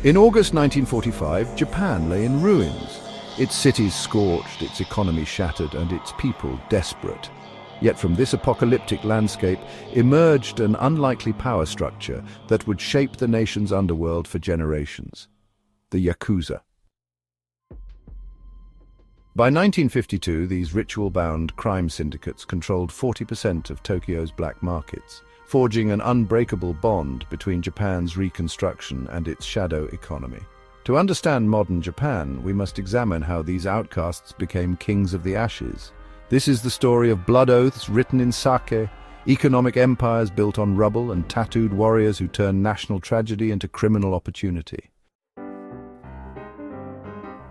In August 1945, Japan lay in ruins. Its cities scorched, its economy shattered, and its people desperate. Yet from this apocalyptic landscape emerged an unlikely power structure that would shape the nation's underworld for generations: the Yakuza. By 1952, these ritual-bound crime syndicates controlled 40% of Tokyo's black markets, forging an unbreakable bond between Japan's reconstruction and its shadow economy. To understand modern Japan, we must examine how these outcasts became kings of the ashes. This is the story of blood oaths written in sake, economic empires built on rubble, and tattooed warriors who turned national tragedy into criminal opportunity.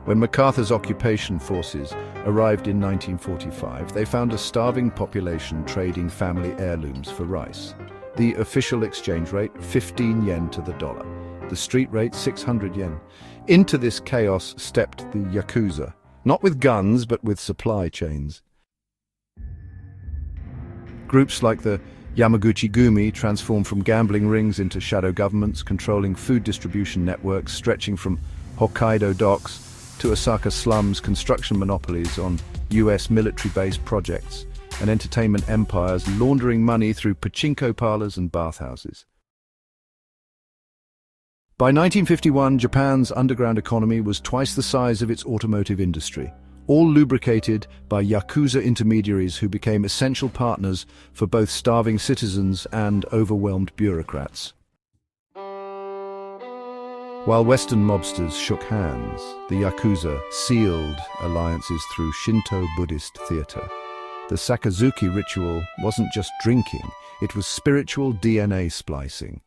When MacArthur's occupation forces arrived in 1945, they found a starving population trading family heirlooms for rice. The official exchange rate, 15 yen to the dollar. The street rate, 600 yen. Into this chaos stepped the Yakuza, not with guns, but with supply chains. Groups like the Yamaguchi-gumi transformed from gambling rings into shadow governments, controlling food distribution networks stretching from Hokkaido docks to Osaka slums, construction monopolies on US military-based projects, and entertainment empires laundering money through pachinko parlors and bathhouses. By 1951, Japan's underground economy was twice the size of its automotive industry, all lubricated by Yakuza intermediaries who became essential partners for both starving citizens and overwhelmed bureaucrats. While Western mobsters shook hands, the Yakuza sealed alliances through Shinto Buddhist theater. The Sakazuki ritual wasn't just drinking, it was spiritual DNA splicing.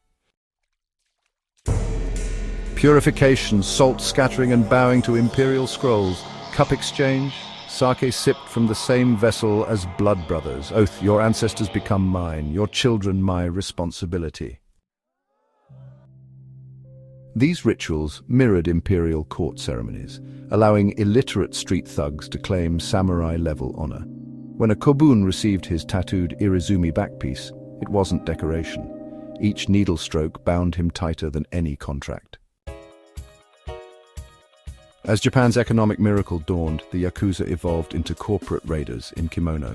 Purification, salt scattering and bowing to imperial scrolls, cup exchange, sake sipped from the same vessel as blood brothers. Oath, your ancestors become mine, your children my responsibility. These rituals mirrored imperial court ceremonies, allowing illiterate street thugs to claim samurai-level honor. When a kobun received his tattooed Irizumi backpiece, it wasn't decoration. Each needle stroke bound him tighter than any contract. As Japan's economic miracle dawned, the Yakuza evolved into corporate raiders in kimono.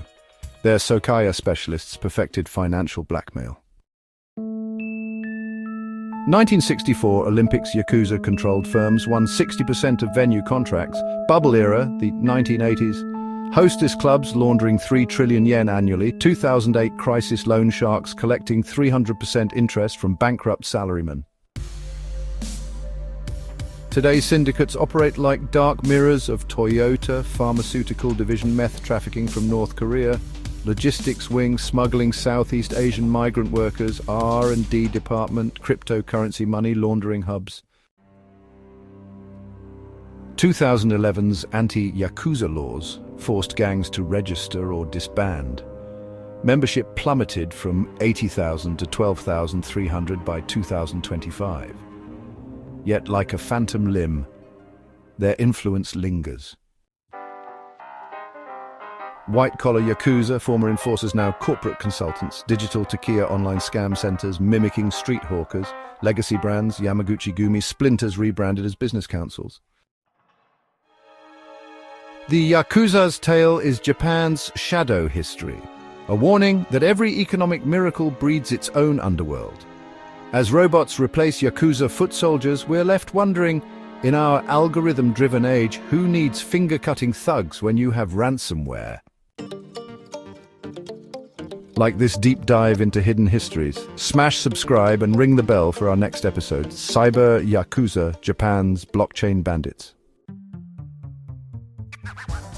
Their Sokaya specialists perfected financial blackmail. 1964 Olympics Yakuza-controlled firms won 60% of venue contracts. Bubble era, the 1980s. Hostess clubs laundering 3 trillion yen annually. 2008 crisis loan sharks collecting 300% interest from bankrupt salarymen. Today's syndicates operate like dark mirrors of Toyota, pharmaceutical division meth trafficking from North Korea, logistics wing smuggling Southeast Asian migrant workers, R&D department, cryptocurrency money laundering hubs. 2011's anti-Yakuza laws forced gangs to register or disband. Membership plummeted from 80,000 to 12,300 by 2025. Yet, like a phantom limb, their influence lingers. White-collar Yakuza, former enforcers now corporate consultants, digital Takia online scam centers mimicking street hawkers, legacy brands, Yamaguchi-gumi, splinters rebranded as business councils. The Yakuza's tale is Japan's shadow history, a warning that every economic miracle breeds its own underworld. As robots replace Yakuza foot soldiers, we're left wondering, in our algorithm-driven age, who needs finger-cutting thugs when you have ransomware? Like this deep dive into hidden histories, smash subscribe and ring the bell for our next episode, Cyber Yakuza, Japan's Blockchain Bandits.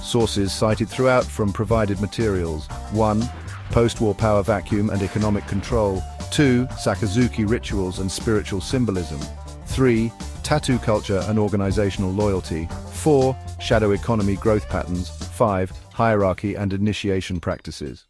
Sources cited throughout from provided materials: 1. Post-war power vacuum and economic control. 2. Sakazuki rituals and spiritual symbolism. 3. Tattoo culture and organizational loyalty. 4. Shadow economy growth patterns. 5. Hierarchy and initiation practices.